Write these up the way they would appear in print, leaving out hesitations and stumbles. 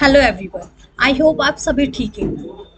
Hello everyone. I hope आप सभी ठीक हैं।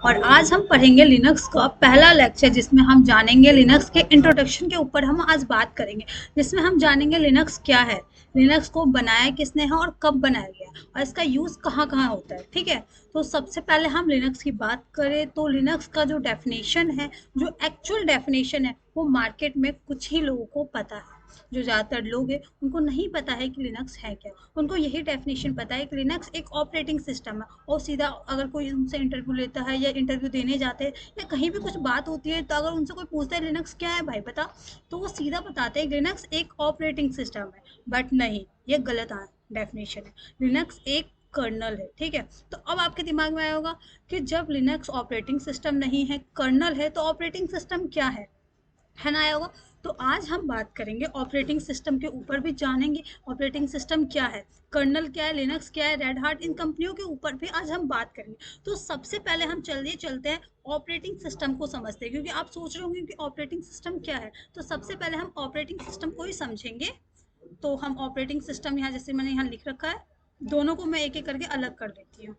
और आज हम पढ़ेंगे लिनक्स का पहला लेक्चर, जिसमें हम जानेंगे लिनक्स के इंट्रोडक्शन के ऊपर हम आज बात करेंगे, जिसमें हम जानेंगे लिनक्स क्या है, लिनक्स को बनाया किसने है और कब बनाया गया और इसका यूज़ कहाँ कहाँ होता है। ठीक है, तो सबसे पहले हम लिनक्स की बात करें तो लिनक्स का जो डेफिनेशन है, जो एक्चुअल डेफिनेशन है, वो मार्केट में कुछ ही लोगों को पता है। जो ज़्यादातर लोग हैं उनको नहीं पता है कि लिनक्स है क्या। उनको यही डेफिनेशन पता है कि लिनक्स एक ऑपरेटिंग सिस्टम है, और सीधा अगर कोई उनसे इंटरव्यू लेता है या इंटरव्यू देने जाते हैं या कहीं भी कुछ बात होती है, तो अगर उनसे कोई पूछता है लिनक्स क्या है भाई बता, तो वो सीधा बताते हैं लिनक्स एक ऑपरेटिंग सिस्टम है। बट नहीं, ये गलत डेफिनेशन है। लिनक्स एक कर्नल है। ठीक है, तो अब आपके दिमाग में आया होगा कि जब लिनक्स ऑपरेटिंग सिस्टम नहीं है, कर्नल है, तो ऑपरेटिंग सिस्टम क्या है ना, आया होगा। तो आज हम बात करेंगे ऑपरेटिंग सिस्टम के ऊपर भी, जानेंगे ऑपरेटिंग सिस्टम क्या है, कर्नल क्या है, लिनक्स क्या है, रेड हार्ट, इन कंपनियों के ऊपर भी आज हम बात करेंगे। तो सबसे पहले हम चलिए चलते हैं ऑपरेटिंग सिस्टम को समझते हैं, क्योंकि आप सोच रहे होंगे कि ऑपरेटिंग सिस्टम क्या है। तो सबसे पहले हम ऑपरेटिंग सिस्टम को ही समझेंगे। तो हम ऑपरेटिंग सिस्टम यहाँ, जैसे मैंने यहाँ लिख रखा है, दोनों को मैं एक एक करके अलग कर देती हूँ।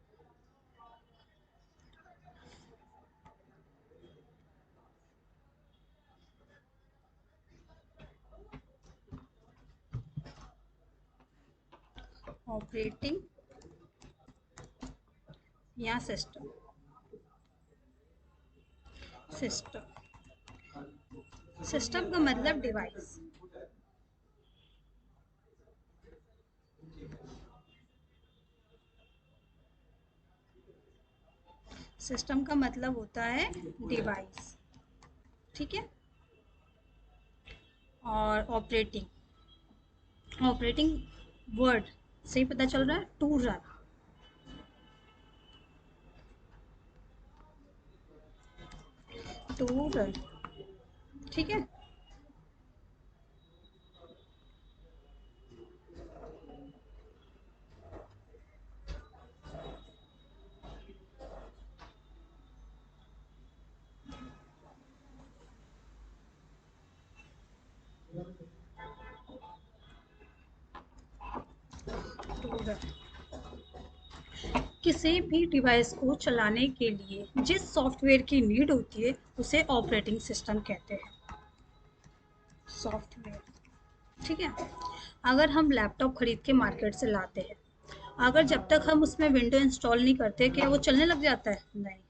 ऑपरेटिंग या सिस्टम, सिस्टम, सिस्टम का मतलब डिवाइस। सिस्टम का मतलब होता है डिवाइस। ठीक है, और ऑपरेटिंग, ऑपरेटिंग वर्ड से ही पता चल रहा है, टू रन, टू रन। ठीक है, टू रन। किसी भी डिवाइस को चलाने के लिए जिस सॉफ्टवेयर की नीड होती है, उसे ऑपरेटिंग सिस्टम कहते हैं। सॉफ्टवेयर, ठीक है। अगर हम लैपटॉप खरीद के मार्केट से लाते हैं, अगर जब तक हम उसमें विंडो इंस्टॉल नहीं करते, क्या वो चलने लग जाता है? नहीं।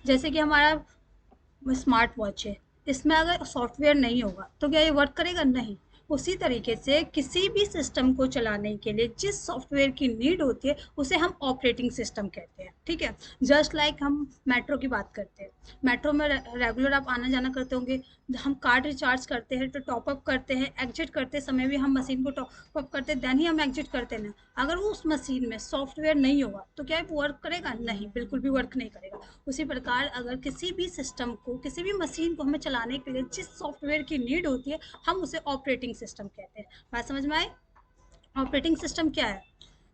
जैसे कि हमारा स्मार्ट वॉच है, इसमें अगर सॉफ्टवेयर नहीं होगा तो क्या ये वर्क करेगा? नहीं। उसी तरीके से किसी भी सिस्टम को चलाने के लिए जिस सॉफ्टवेयर की नीड होती है, उसे हम ऑपरेटिंग सिस्टम कहते हैं। ठीक है, जस्ट लाइक हम मेट्रो की बात करते हैं। मेट्रो में रेगुलर आप आना जाना करते होंगे, हम कार्ड रिचार्ज करते हैं तो टॉपअप करते हैं, एग्जिट करते समय भी हम मशीन को टॉपअप करते हैं, देन ही हम एग्जिट करते हैं ना। अगर वो उस मशीन में सॉफ्टवेयर नहीं होगा तो क्या वो वर्क करेगा? नहीं, बिल्कुल भी वर्क नहीं करेगा। उसी प्रकार अगर किसी भी सिस्टम को, किसी भी मशीन को हमें चलाने के लिए जिस सॉफ्टवेयर की नीड होती है, हम उसे ऑपरेटिंग सिस्टम कहते हैं। बात समझ में आई? ऑपरेटिंग सिस्टम क्या है?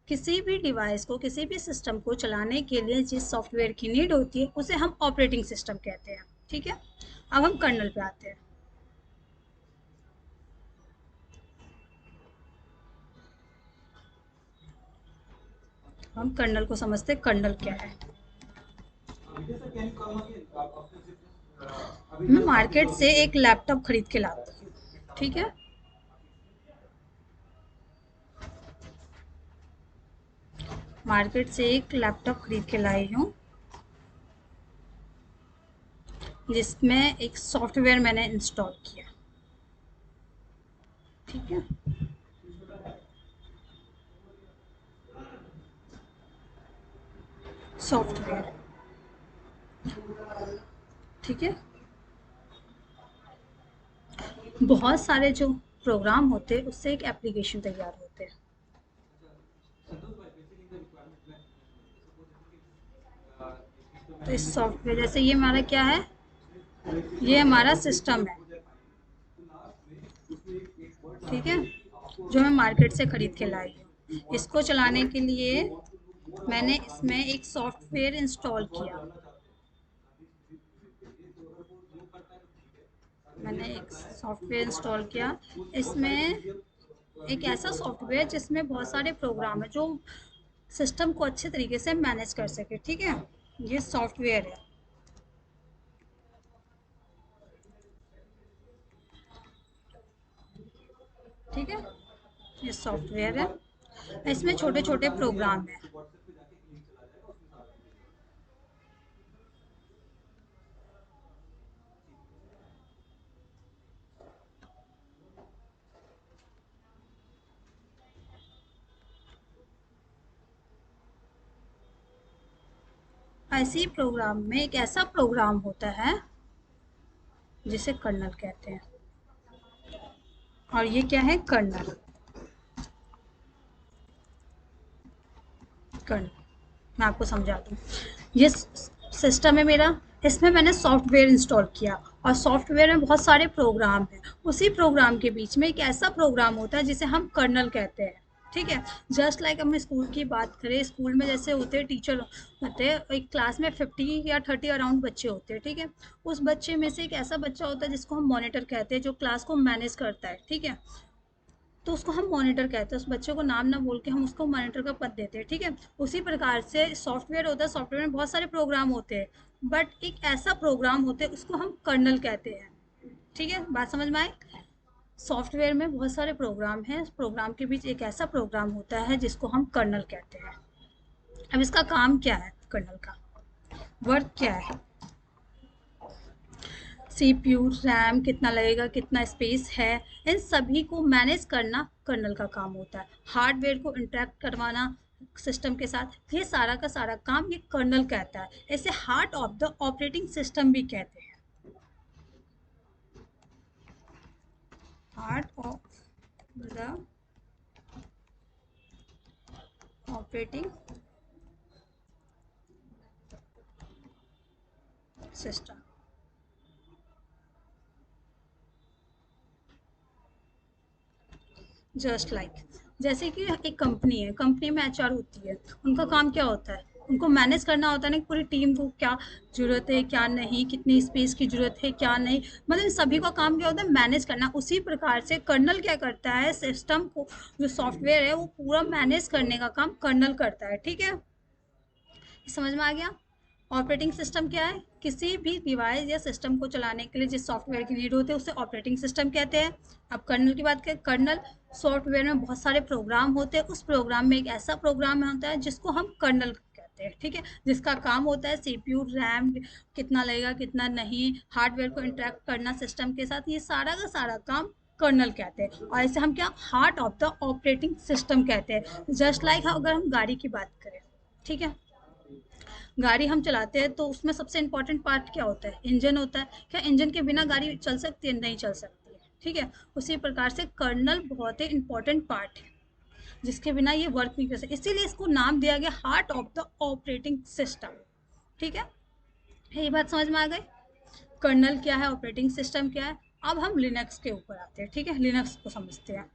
किसी भी डिवाइस को, किसी भी सिस्टम को चलाने के लिए जिस सॉफ्टवेयर की नीड होती है, उसे हम ऑपरेटिंग सिस्टम कहते हैं। ठीक है, अब हम कर्नल पे आते हैं। हम कर्नल को समझते हैं, कर्नल क्या है। मैं मार्केट से एक लैपटॉप खरीद के लाता हूँ। ठीक है, मार्केट से एक लैपटॉप खरीद के लाई हूँ, जिसमें एक सॉफ्टवेयर मैंने इंस्टॉल किया। ठीक है, सॉफ्टवेयर। ठीक है, बहुत सारे जो प्रोग्राम होते हैं उससे एक एप्लीकेशन तैयार होते हैं। तो इस सॉफ्टवेयर, जैसे ये हमारा क्या है, ये हमारा सिस्टम है। ठीक है, जो मैं मार्केट से खरीद के लाई हूँ, इसको चलाने के लिए मैंने इसमें एक सॉफ्टवेयर इंस्टॉल किया। मैंने एक सॉफ्टवेयर इंस्टॉल किया, इसमें एक ऐसा सॉफ्टवेयर जिसमें बहुत सारे प्रोग्राम है, जो सिस्टम को अच्छे तरीके से मैनेज कर सके। ठीक है, ये सॉफ्टवेयर है। ठीक है, ये सॉफ्टवेयर है, इसमें छोटे छोटे प्रोग्राम है। ऐसे ही प्रोग्राम में एक ऐसा प्रोग्राम होता है जिसे कर्नल कहते हैं, और ये क्या है, कर्नल। कर्नल मैं आपको समझा दूँ, ये सिस्टम है मेरा, इसमें मैंने सॉफ्टवेयर इंस्टॉल किया, और सॉफ्टवेयर में बहुत सारे प्रोग्राम हैं। उसी प्रोग्राम के बीच में एक ऐसा प्रोग्राम होता है जिसे हम कर्नल कहते हैं। ठीक है, जस्ट लाइक हम स्कूल की बात करें, स्कूल में जैसे होते हैं टीचर, होते हैं एक क्लास में 50 या 30 अराउंड बच्चे होते हैं। ठीक है, उस बच्चे में से एक ऐसा बच्चा होता है जिसको हम मॉनिटर कहते हैं, जो क्लास को मैनेज करता है। ठीक है, तो उसको हम मॉनिटर कहते हैं, उस बच्चे को नाम ना बोल के हम उसको मॉनिटर का पद देते हैं। ठीक है, उसी प्रकार से सॉफ्टवेयर होता है, सॉफ्टवेयर में बहुत सारे प्रोग्राम होते हैं, बट एक ऐसा प्रोग्राम होता है उसको हम कर्नल कहते हैं। ठीक है, बात समझ में आए? सॉफ्टवेयर में बहुत सारे प्रोग्राम हैं, प्रोग्राम के बीच एक ऐसा प्रोग्राम होता है जिसको हम कर्नल कहते हैं। अब इसका काम क्या है, कर्नल का वर्क क्या है? सीपीयू, रैम कितना लगेगा, कितना स्पेस है, इन सभी को मैनेज करना कर्नल का काम होता है। हार्डवेयर को इंटरेक्ट करवाना सिस्टम के साथ, ये सारा का सारा काम ये कर्नल कहता है। इसे heart of the operating system भी कहते हैं। Heart of the operating system. Just like जैसे कि एक कंपनी है, कंपनी में एचआर होती है, उनका काम क्या होता है, उनको मैनेज करना होता है ना, पूरी टीम को क्या ज़रूरत है, क्या नहीं, कितनी स्पेस की ज़रूरत है, क्या नहीं, मतलब इन सभी का काम क्या होता है, मैनेज करना। उसी प्रकार से कर्नल क्या करता है, सिस्टम को, जो सॉफ्टवेयर है वो पूरा मैनेज करने का काम कर्नल करता है। ठीक है, समझ में आ गया? ऑपरेटिंग सिस्टम क्या है, किसी भी डिवाइस या सिस्टम को चलाने के लिए जिस सॉफ्टवेयर की नीड होती है उसे ऑपरेटिंग सिस्टम कहते हैं। अब कर्नल की बात करें, कर्नल सॉफ्टवेयर में बहुत सारे प्रोग्राम होते हैं, उस प्रोग्राम में एक ऐसा प्रोग्राम होता है जिसको हम कर्नल कहते हैं। ठीक है, जिसका काम होता है सीपीयू, रैम कितना लगेगा, कितना नहीं, हार्डवेयर को इंटरेक्ट करना सिस्टम के साथ, ये सारा का सारा काम कर्नल कहते हैं। और इसे हम क्या, heart of the operating system कहते हैं। जस्ट लाइक अगर हम गाड़ी की बात करें, ठीक है, गाड़ी हम चलाते हैं तो उसमें सबसे इम्पोर्टेंट पार्ट क्या होता है, इंजन होता है। क्या इंजन के बिना गाड़ी चल सकती है? नहीं चल सकती है। ठीक है, उसी प्रकार से कर्नल बहुत ही इंपॉर्टेंट पार्ट है, जिसके बिना ये वर्क नहीं कर सकती, इसीलिए इसको नाम दिया गया heart of the operating system. ठीक है, ये बात समझ में आ गई, कर्नल क्या है, ऑपरेटिंग सिस्टम क्या है। अब हम लिनक्स के ऊपर आते हैं। ठीक है, लिनक्स को समझते हैं।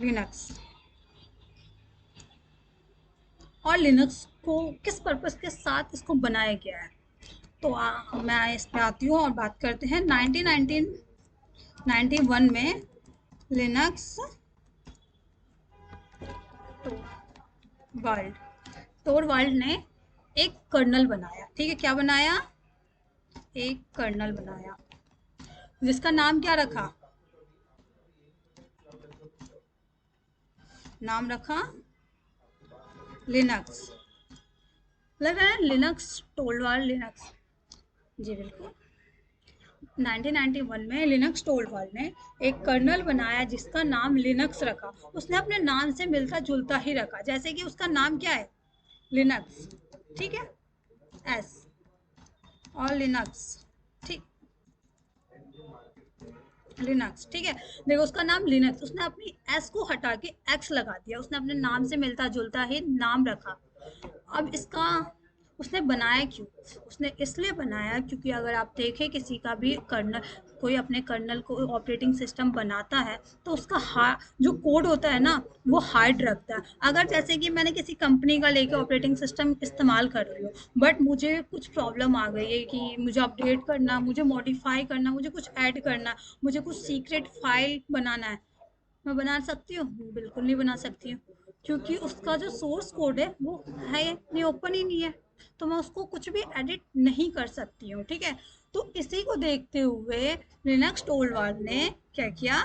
लिनक्स, और लिनक्स को किस पर्पस के साथ इसको बनाया गया है, तो मैं इस पे आती हूँ और बात करते हैं। 1991 में लिनक्स वर्ल्ड टोरवाल्ड ने एक कर्नल बनाया। ठीक है, क्या बनाया, एक कर्नल बनाया, जिसका नाम क्या रखा, नाम रखा लिनक्स। लग रहा है लिनक्स टोरवाल्ड, लिनक्स, जी बिल्कुल। 1991 में लिनक्स टोरवाल्ड ने एक कर्नल बनाया जिसका नाम लिनक्स रखा। उसने अपने नाम से मिलता जुलता ही रखा, जैसे कि उसका नाम क्या है, लिनक्स। ठीक है, एस और लिनक्स, ठीक, लिनक्स। ठीक है, देखो उसका नाम लिनक्स, उसने अपनी एस को हटा के एक्स लगा दिया, उसने अपने नाम से मिलता जुलता ही नाम रखा। अब इसका उसने बनाया क्यों, उसने इसलिए बनाया क्योंकि अगर आप देखें किसी का भी कर्नल, कोई अपने कर्नल को ऑपरेटिंग सिस्टम बनाता है तो उसका जो कोड होता है ना वो हार्ड रखता है। अगर जैसे कि मैंने किसी कंपनी का लेके ऑपरेटिंग सिस्टम इस्तेमाल कर रही हूँ, बट मुझे कुछ प्रॉब्लम आ गई है कि मुझे अपडेट करना, मुझे मॉडिफाई करना, मुझे कुछ ऐड करना, मुझे कुछ सीक्रेट फाइल बनाना है, मैं बना सकती हूँ? बिल्कुल नहीं बना सकती हूँ, क्योंकि उसका जो सोर्स कोड है वो है नहीं, ओपन ही नहीं है, तो मैं उसको कुछ भी एडिट नहीं कर सकती हूँ, ठीक है। तो इसी को देखते हुए लिनक्स टोलवार ने क्या किया,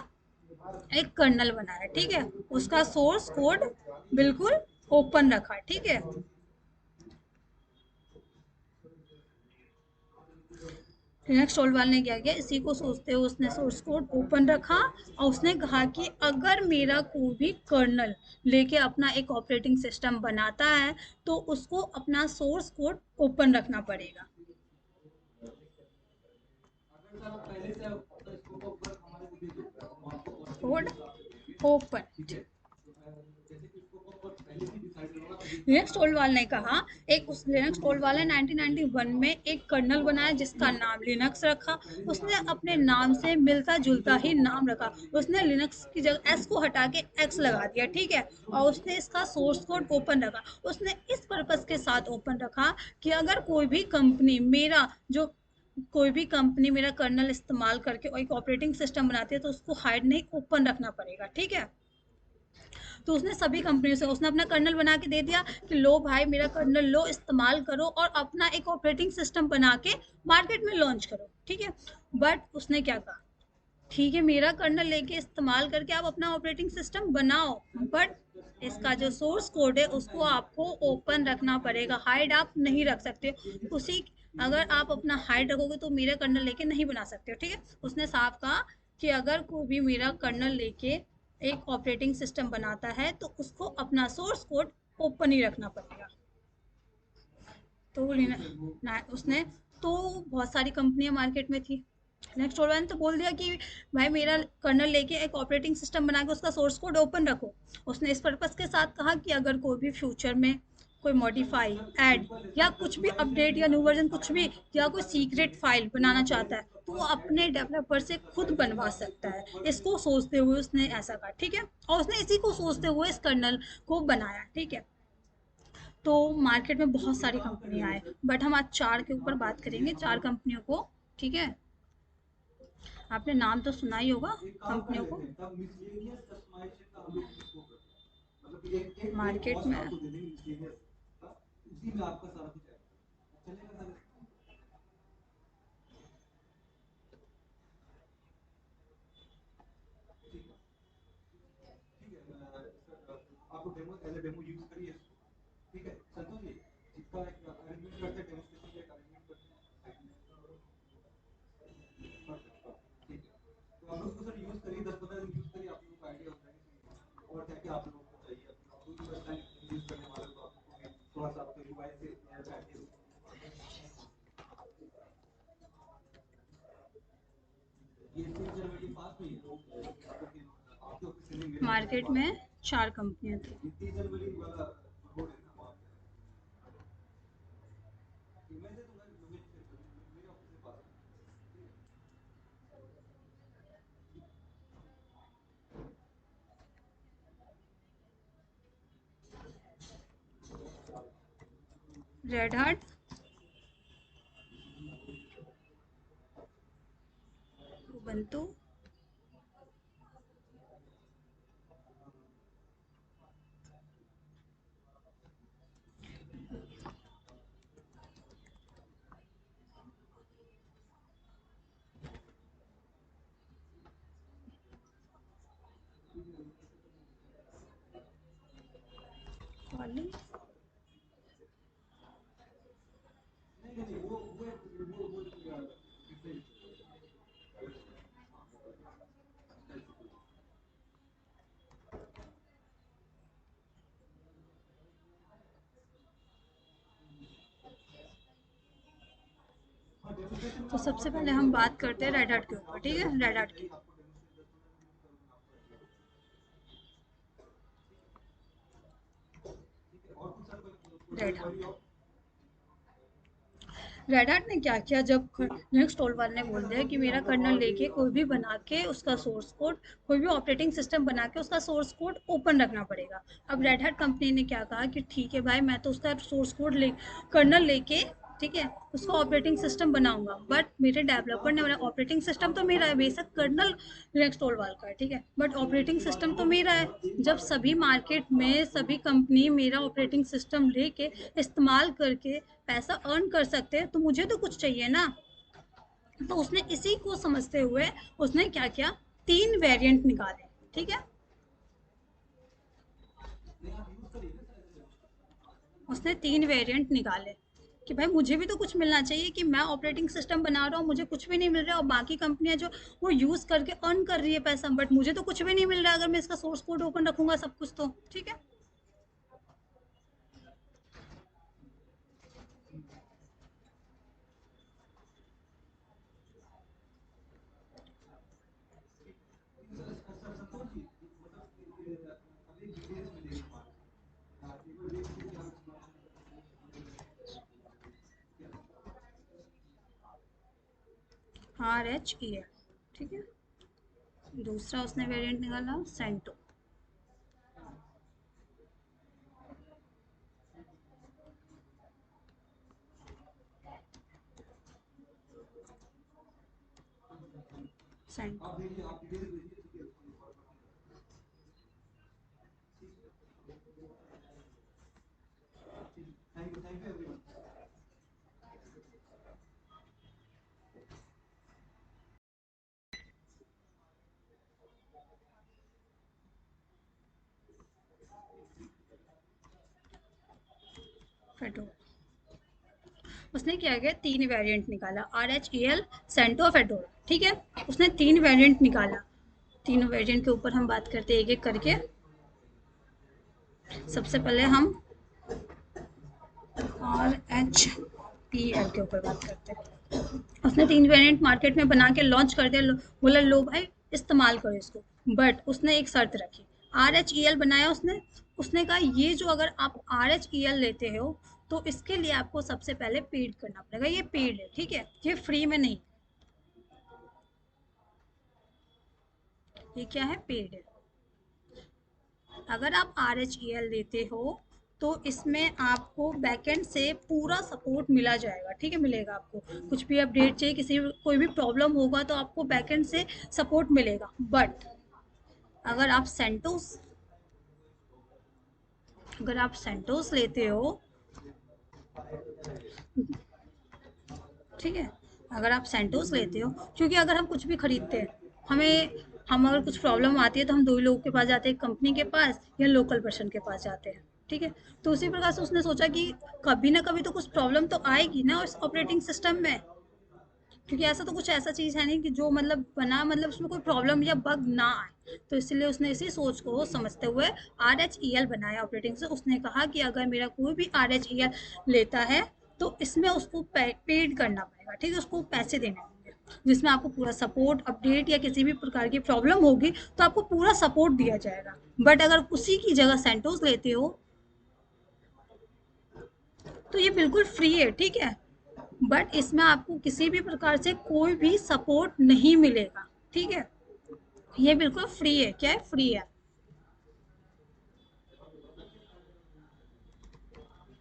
एक कर्नल बनाया, ठीक है। उसका सोर्स कोड बिल्कुल ओपन रखा, ठीक है। लिनक्स टोलवाल ने क्या किया, इसी को सोचते हुए उसने सोर्स कोड ओपन रखा और उसने कहा कि अगर मेरा कोई भी कर्नल लेके अपना एक ऑपरेटिंग सिस्टम बनाता है तो उसको अपना सोर्स कोड ओपन रखना पड़ेगा। Code open. लिनक्स टोलवाल ने कहा, एक उस लिनक्स टोलवाल ने 1991 में एक कर्नल बनाया जिसका नाम लिनक्स रखा। उसने अपने नाम से मिलता जुलता ही नाम रखा, उसने लिनक्स की जगह एस को हटा के एक्स लगा दिया, ठीक है। और उसने इसका सोर्स कोड ओपन रखा। उसने इस पर्पज के साथ ओपन रखा कि अगर कोई भी कंपनी मेरा जो कोई भी कंपनी मेरा कर्नल इस्तेमाल करके एक ऑपरेटिंग सिस्टम बनाती है तो उसको हाइड नहीं, ओपन रखना पड़ेगा, ठीक है। तो उसने सभी कंपनियों से उसने अपना कर्नल बना के दे दिया कि लो भाई मेरा कर्नल लो, इस्तेमाल करो और अपना एक ऑपरेटिंग सिस्टम बना के मार्केट में लॉन्च करो, ठीक है। बट उसने क्या कहा, ठीक है मेरा कर्नल लेके इस्तेमाल करके आप अपना ऑपरेटिंग सिस्टम बनाओ, बट इसका जो सोर्स कोड है उसको आपको ओपन रखना पड़ेगा, हाइड आप नहीं रख सकते। उसी अगर आप अपना हाइड रखोगे तो मेरा कर्नल लेके नहीं बना सकते हो, ठीक है। उसने साफ कहा कि अगर कोई भी मेरा कर्नल लेके एक ऑपरेटिंग सिस्टम बनाता है तो उसको अपना सोर्स कोड ओपन ही रखना पड़ेगा। तो उसने तो बहुत सारी कंपनियां मार्केट में थी। नेक्स्ट टोलवा ने तो बोल दिया कि भाई मेरा कर्नल लेके एक ऑपरेटिंग सिस्टम बना के उसका सोर्स कोड ओपन रखो। उसने इस पर्पस के साथ कहा कि अगर कोई भी फ्यूचर में कोई मॉडिफाई ऐड या कुछ भी अपडेट या न्यू वर्जन कुछ भी या कोई सीक्रेट फाइल बनाना चाहता है तो वो अपने डेवलपर से खुद बनवा सकता है। इसको सोचते हुए उसने ऐसा कहा, ठीक है। और उसने इसी को सोचते हुए इस कर्नल को बनाया, ठीक है। तो मार्केट में बहुत सारी कंपनियां आए, बट हम आज चार के ऊपर बात करेंगे, चार कंपनियों को, ठीक है। आपने नाम तो सुना ही होगा कंपनियों को मार्केट में। मार्केट में चार कंपनियां थी। Red Hat, Ubuntu, Kali. तो सबसे पहले हम बात करते हैं रेड हार्ट के ऊपर, ठीक है। रेड हार्ट की, रेड हार्ट रेड हैट ने क्या किया, जब लिनक्स टोलवार ने बोल दिया कि मेरा कर्नल लेके कोई भी बना के उसका सोर्स कोड, कोई भी ऑपरेटिंग सिस्टम बना के उसका सोर्स कोड ओपन रखना पड़ेगा। अब रेड हैट कंपनी ने क्या कहा कि ठीक है भाई मैं तो उसका सोर्स कोड ले कर्नल लेके ठीक है, उसको ऑपरेटिंग सिस्टम बनाऊंगा, बट मेरे डेवलपर ने बोला ऑपरेटिंग सिस्टम तो मेरा है, बेशक कर्नल लिनक्स टोलवाल का है, ठीक है, बट ऑपरेटिंग सिस्टम तो मेरा है। जब सभी मार्केट में सभी कंपनी मेरा ऑपरेटिंग सिस्टम लेके इस्तेमाल करके पैसा अर्न कर सकते हैं, तो मुझे तो कुछ चाहिए ना। तो उसने इसी को समझते हुए उसने क्या किया, 3 वेरिएंट निकाले, ठीक है। उसने 3 वेरिएंट निकाले कि भाई मुझे भी तो कुछ मिलना चाहिए, कि मैं ऑपरेटिंग सिस्टम बना रहा हूँ, मुझे कुछ भी नहीं मिल रहा है, और बाकी कंपनियां जो वो यूज़ करके अर्न कर रही है पैसा, बट मुझे तो कुछ भी नहीं मिल रहा है अगर मैं इसका सोर्स कोड ओपन रखूंगा सब कुछ, तो ठीक है। RHEL, ठीक है। दूसरा उसने वेरिएंट निकाला सेंटो। CentOS Fedora. उसने क्या किया, 3 वेरिएंट निकाला, RHEL, सेंटो, फेडोरा, ठीक है। उसने 3 वेरिएंट निकाला। तीनों वेरिएंट के ऊपर हम बात करते हैं एक एक करके। सबसे पहले हम RHEL के ऊपर बात करते हैं। उसने 3 वेरिएंट मार्केट में बना के लॉन्च कर दिया, बोला लो भाई इस्तेमाल करो इसको, बट उसने एक शर्त रखी। RHEL बनाया उसने। उसने कहा ये जो अगर आप RHEL लेते हो तो इसके लिए आपको सबसे पहले पेड करना पड़ेगा, ये पेड है, ठीक है, ये फ्री में नहीं। ये क्या है, पेड है। अगर आप RHEL लेते हो तो इसमें आपको बैकएंड से पूरा सपोर्ट मिला जाएगा, ठीक है, मिलेगा आपको। कुछ भी अपडेट चाहिए, किसी कोई भी प्रॉब्लम होगा तो आपको बैकएंड से सपोर्ट मिलेगा। बट अगर आप सेंटोस अगर आप सेंटोस लेते हो, ठीक है, अगर आप सेंटोस लेते हो, क्योंकि अगर हम कुछ भी खरीदते हैं, हम अगर कुछ प्रॉब्लम आती है तो हम 2 ही लोगों के पास जाते हैं, कंपनी के पास या लोकल पर्सन के पास जाते हैं, ठीक है। तो उसी प्रकार से उसने सोचा कि कभी ना कभी तो कुछ प्रॉब्लम तो आएगी ना उस ऑपरेटिंग सिस्टम में, क्योंकि ऐसा तो कुछ ऐसा चीज़ है नहीं कि जो मतलब बना मतलब उसमें कोई प्रॉब्लम या बग ना आए। तो इसलिए उसने इसी सोच को समझते हुए RHEL बनाया ऑपरेटिंग से। उसने कहा कि अगर मेरा कोई भी RHEL लेता है तो इसमें उसको पेड करना पड़ेगा, ठीक है, उसको पैसे देने होंगे, जिसमें आपको पूरा सपोर्ट, अपडेट या किसी भी प्रकार की प्रॉब्लम होगी तो आपको पूरा सपोर्ट दिया जाएगा। बट अगर उसी की जगह सेंटोस लेते हो तो ये बिल्कुल फ्री है, ठीक है, बट इसमें आपको किसी भी प्रकार से कोई भी सपोर्ट नहीं मिलेगा, ठीक है। ये बिल्कुल फ्री है, क्या है, फ्री है,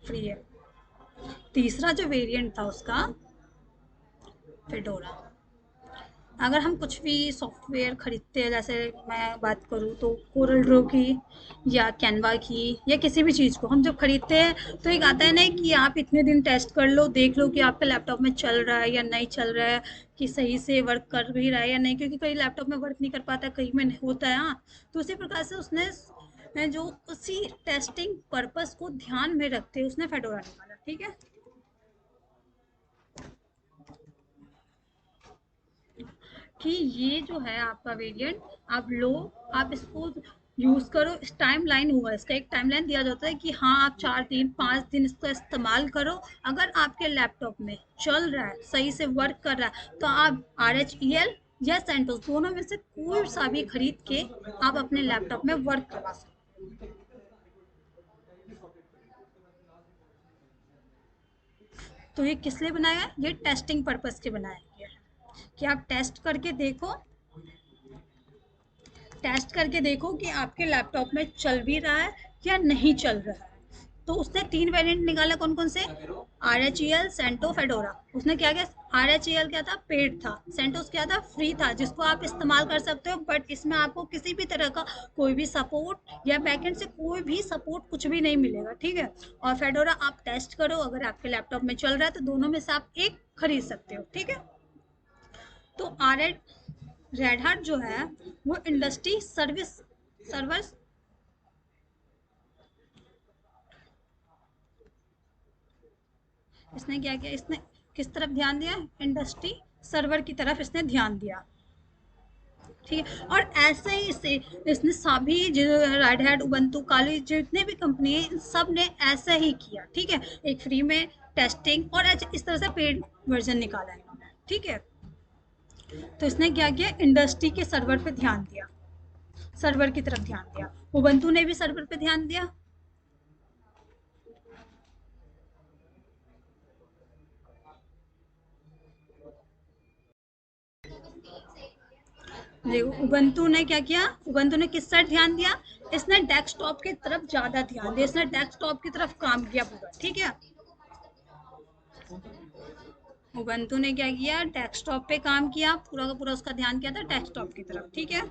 फ्री है। तीसरा जो वेरिएंट था उसका फेडोरा। अगर हम कुछ भी सॉफ्टवेयर खरीदते हैं, जैसे मैं बात करूँ तो कोरल ड्रो की या कैनवा की या किसी भी चीज़ को हम जब खरीदते हैं तो एक आता है ना कि आप इतने दिन टेस्ट कर लो, देख लो कि आपके लैपटॉप में चल रहा है या नहीं चल रहा है, कि सही से वर्क कर भी रहा है या नहीं, क्योंकि कई लैपटॉप में वर्क नहीं कर पाता, कई में नहीं होता है, हाँ। तो उसी प्रकार से उसने जो उसी टेस्टिंग पर्पस को ध्यान में रखते उसने फेडोरा निकाला, ठीक है। कि ये जो है आपका वेरिएंट, आप लो, आप इसको यूज़ करो। इस टाइम लाइन हुआ इसका, एक टाइम लाइन दिया जाता है कि हाँ आप 4 दिन 5 दिन इसका इस्तेमाल करो। अगर आपके लैपटॉप में चल रहा है, सही से वर्क कर रहा है, तो आप RHEL या सेंटोस दोनों में से कोई सा भी खरीद के आप अपने लैपटॉप में वर्क करवा सकते। तो ये किस लिए बनाया है, ये टेस्टिंग पर्पस के बनाया गया है, कि आप टेस्ट करके देखो कि आपके लैपटॉप में चल भी रहा है या नहीं चल रहा है। तो उसने 3 वेरिएंट निकाला, कौन कौन से? RHEL, CentOS, Fedora. उसने क्या किया? RHEL क्या था? पेड था। सेंटोस क्या था? फ्री था, जिसको आप इस्तेमाल कर सकते हो, बट इसमें आपको किसी भी तरह का कोई भी सपोर्ट या बैकएंड से कोई भी सपोर्ट कुछ भी नहीं मिलेगा, ठीक है। और फेडोरा आप टेस्ट करो, अगर आपके लैपटॉप में चल रहा है तो दोनों में से आप एक खरीद सकते हो, ठीक है। तो रेड हार्ट जो है वो इंडस्ट्री सर्वर्स इसने क्या किया? इसने किस तरफ ध्यान दिया? इंडस्ट्री सर्वर की तरफ इसने ध्यान दिया, ठीक है। और ऐसे ही इसे इसने सभी जो रेड हैट, उबंटू, काली, जितने भी कंपनी है, इन सब ने ऐसा ही किया, ठीक है। एक फ्री में टेस्टिंग और इस तरह से पेड वर्जन निकाला है इन्होंने, ठीक है। तो इसने क्या किया? इंडस्ट्री के सर्वर पे ध्यान दिया, सर्वर की तरफ ध्यान दिया। उबंटू ने भी सर्वर पे ध्यान दिया। देखो उबंटू ने क्या किया? उबंटू ने किस साइड ध्यान दिया? इसने डेस्कटॉप की तरफ ज्यादा ध्यान दिया, इसने डेस्कटॉप की तरफ काम किया पूरा, ठीक है। उबंटू ने क्या किया? डेस्कटॉप पे काम किया, पूरा का पूरा उसका ध्यान किया था डेस्कटॉप की तरफ, ठीक है।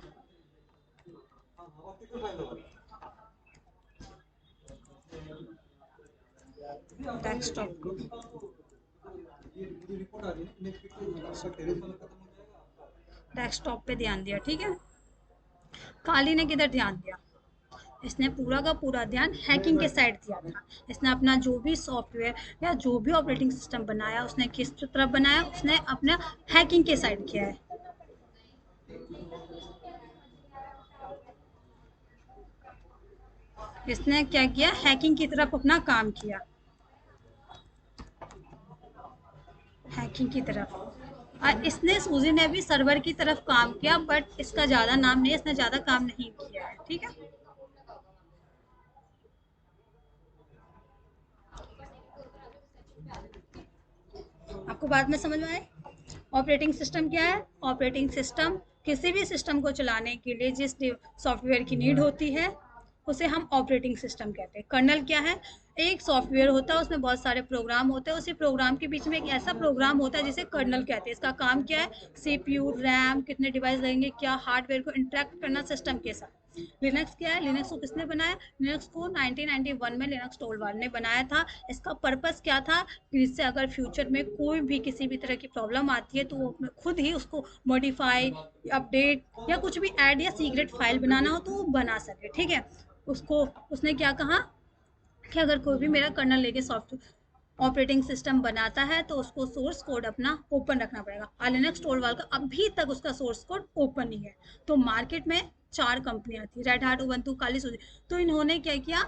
डेस्कटॉप को डेस्कटॉप पे ध्यान दिया, ठीक है। काली ने किधर ध्यान दिया? इसने पूरा का पूरा ध्यान हैकिंग के साइड दिया था। इसने अपना जो भी सॉफ्टवेयर या जो भी ऑपरेटिंग सिस्टम बनाया, उसने किस तरफ बनाया? उसने अपना हैकिंग के साइड किया है। इसने क्या किया? हैकिंग की तरफ अपना काम किया, हैकिंग की तरफ। और इसने सूजी ने भी सर्वर की तरफ काम किया, बट इसका ज़्यादा नाम नहीं, इसने ज़्यादा काम नहीं किया है, ठीक है। आपको बाद में समझ में आए? ऑपरेटिंग सिस्टम क्या है? ऑपरेटिंग सिस्टम किसी भी सिस्टम को चलाने के लिए जिस सॉफ्टवेयर की नीड होती है उसे हम ऑपरेटिंग सिस्टम कहते हैं। कर्नल क्या है? एक सॉफ्टवेयर होता है, उसमें बहुत सारे प्रोग्राम होते हैं, उसी प्रोग्राम के बीच में एक ऐसा प्रोग्राम होता है जिसे कर्नल कहते हैं। इसका काम क्या है? सीपीयू, रैम, कितने डिवाइस लगेंगे, क्या हार्डवेयर को इंटरेक्ट करना सिस्टम के साथ। लिनक्स क्या है? लिनक्स को किसने बनाया? लिनक्स को 1991 में लिनक्स टोलवार ने बनाया था। इसका पर्पस क्या था? जिससे अगर फ्यूचर में कोई भी किसी भी तरह की प्रॉब्लम आती है तो वो खुद ही उसको मॉडिफाई, अपडेट या कुछ भी ऐड या सीक्रेट फाइल बनाना हो तो वो बना सके, ठीक है। उसको उसने क्या कहा कि अगर कोई भी मेरा कर्नल लेके सॉफ्टवेयर ऑपरेटिंग सिस्टम बनाता है तो उसको सोर्स कोड अपना ओपन रखना पड़ेगा। और लिनक्स टोलवाल का अभी तक उसका सोर्स कोड ओपन नहीं है। तो मार्केट में 4 कंपनियां थी, रेड हार्ट, उबंटू, काली, सूजी। तो इन्होंने क्या किया?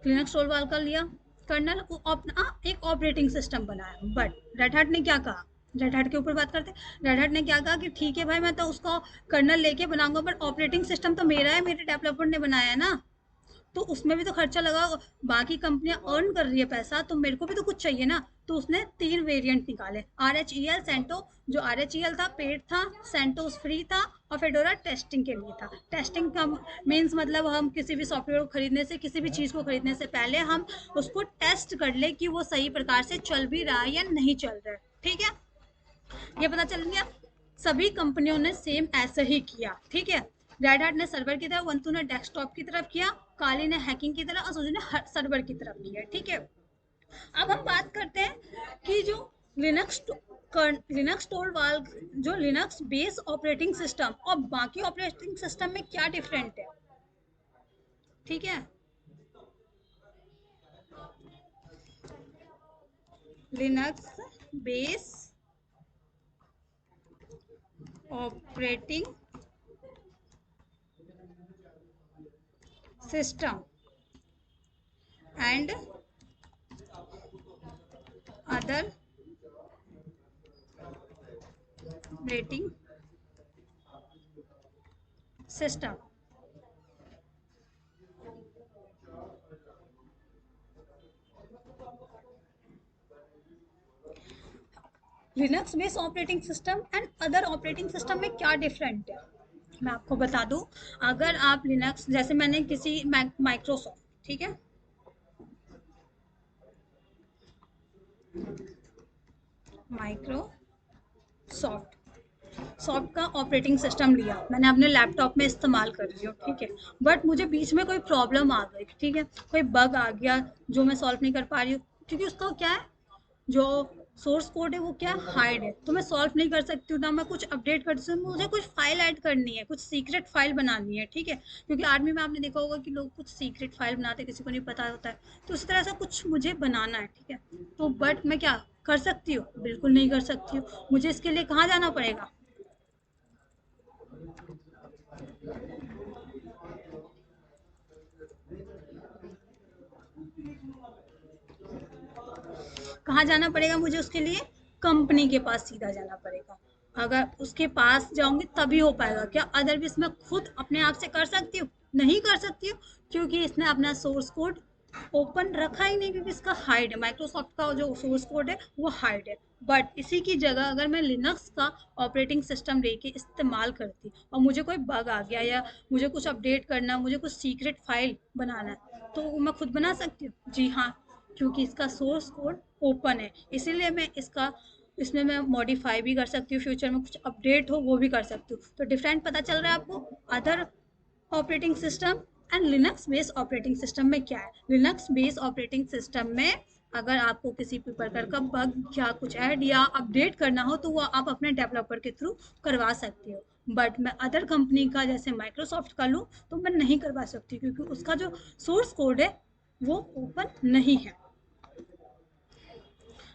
लिनक्स टोलवाल का लिया कर्नल, अपना एक ऑपरेटिंग सिस्टम बनाया। बट रेड हैट ने क्या कहा? रेड हैट के ऊपर बात करते हैं। रेड हैट ने क्या कहा कि ठीक है भाई, मैं तो उसका कर्नल लेके बनाऊंगा, बट ऑपरेटिंग सिस्टम तो मेरा है, मेरे डेवलपर ने बनाया है ना, तो उसमें भी तो खर्चा लगा। बाकी कंपनियां अर्न कर रही है पैसा, तो मेरे को भी तो कुछ चाहिए ना। तो उसने 3 वेरिएंट निकाले, RHEL, सेंटो। जो RHEL था पेड था, सेंटोस फ्री था, और फेडोरा टेस्टिंग के लिए था। टेस्टिंग का मीन्स मतलब हम किसी भी सॉफ्टवेयर को खरीदने से, किसी भी चीज़ को खरीदने से पहले हम उसको टेस्ट कर ले कि वो सही प्रकार से चल भी रहा है या नहीं चल रहा है, ठीक है। ये पता चल गया। सभी कंपनियों ने सेम ऐसा ही किया, ठीक है। रेड हार्ट ने सर्वर की तरफ, वंतु ने डेस्कटॉप की तरफ किया, काली ने हैकिंग की तरफ और सूजी ने सर्वर की तरफ किया, ठीक है। अब हम बात करते हैं कि जो लिनक्स लिनक्स टोलवाल, जो लिनक्स बेस ऑपरेटिंग सिस्टम और बाकी ऑपरेटिंग सिस्टम में क्या डिफरेंट है, ठीक है। Linux base operating system and other operating system। Linux based operating system and other operating system में क्या डिफरेंट है, मैं आपको बता दूं। अगर आप लिनक्स, जैसे मैंने किसी माइक्रोसॉफ्ट, ठीक है, माइक्रोसॉफ्ट सॉफ्ट का ऑपरेटिंग सिस्टम लिया मैंने अपने लैपटॉप में इस्तेमाल कर रही हूँ, ठीक है। बट मुझे बीच में कोई प्रॉब्लम आ गई, ठीक है, कोई बग आ गया जो मैं सॉल्व नहीं कर पा रही हूँ, क्योंकि उसका क्या है, जो सोर्स कोड है वो क्या हाइड है, तो मैं सॉल्व नहीं कर सकती हूँ ना, मैं कुछ अपडेट कर सकती हूँ, मुझे कुछ फाइल ऐड करनी है, कुछ सीक्रेट फाइल बनानी है, ठीक है। क्योंकि आर्मी में आपने देखा होगा कि लोग कुछ सीक्रेट फाइल बनाते हैं, किसी को नहीं पता होता है, तो उसी तरह से कुछ मुझे बनाना है, ठीक है। तो बट मैं क्या कर सकती हूँ, बिल्कुल नहीं कर सकती हूँ। मुझे इसके लिए कहाँ जाना पड़ेगा, कहाँ जाना पड़ेगा मुझे उसके लिए, कंपनी के पास सीधा जाना पड़ेगा। अगर उसके पास जाऊंगी तभी हो पाएगा क्या, अदरवाइज मैं खुद अपने आप से कर सकती हूँ, नहीं कर सकती हूँ, क्योंकि इसने अपना सोर्स कोड ओपन रखा ही नहीं, क्योंकि इसका हाइड है, माइक्रोसॉफ्ट का जो सोर्स कोड है वो हाइड है। बट इसी की जगह अगर मैं लिनक्स का ऑपरेटिंग सिस्टम लेके इस्तेमाल करती और मुझे कोई बग आ गया, या मुझे कुछ अपडेट करना, मुझे कुछ सीक्रेट फाइल बनाना है, तो वो मैं खुद बना सकती हूँ, जी हाँ, क्योंकि इसका सोर्स कोड ओपन है, इसीलिए मैं इसका इसमें मैं मॉडिफाई भी कर सकती हूँ, फ्यूचर में कुछ अपडेट हो वो भी कर सकती हूँ। तो डिफरेंट पता चल रहा है आपको other operating system and Linux based operating system में क्या है। लिनक्स बेस्ड ऑपरेटिंग सिस्टम में अगर आपको किसी भी प्रकार का बग या कुछ ऐड या अपडेट करना हो तो वो आप अपने डेवलपर के थ्रू करवा सकते हो। बट मैं अदर कंपनी का जैसे माइक्रोसॉफ्ट का लूँ तो मैं नहीं करवा सकती, क्योंकि उसका जो सोर्स कोड है वो ओपन नहीं है।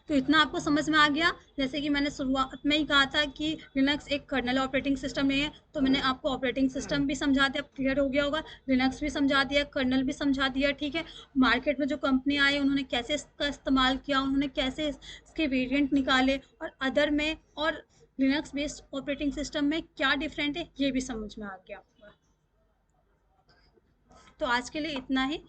तो इतना आपको समझ में आ गया। जैसे कि मैंने शुरुआत में ही कहा था कि लिनक्स एक कर्नल ऑपरेटिंग सिस्टम नहीं है, तो मैंने आपको ऑपरेटिंग सिस्टम भी समझा दिया, क्लियर हो गया होगा, लिनक्स भी समझा दिया, कर्नल भी समझा दिया, ठीक है। मार्केट में जो कंपनी आई उन्होंने कैसे इसका इस्तेमाल किया, उन्होंने कैसे इसके वेरिएंट निकाले, और अदर में और लिनक्स बेस्ड ऑपरेटिंग सिस्टम में क्या डिफरेंट है ये भी समझ में आ गया। तो आज के लिए इतना ही।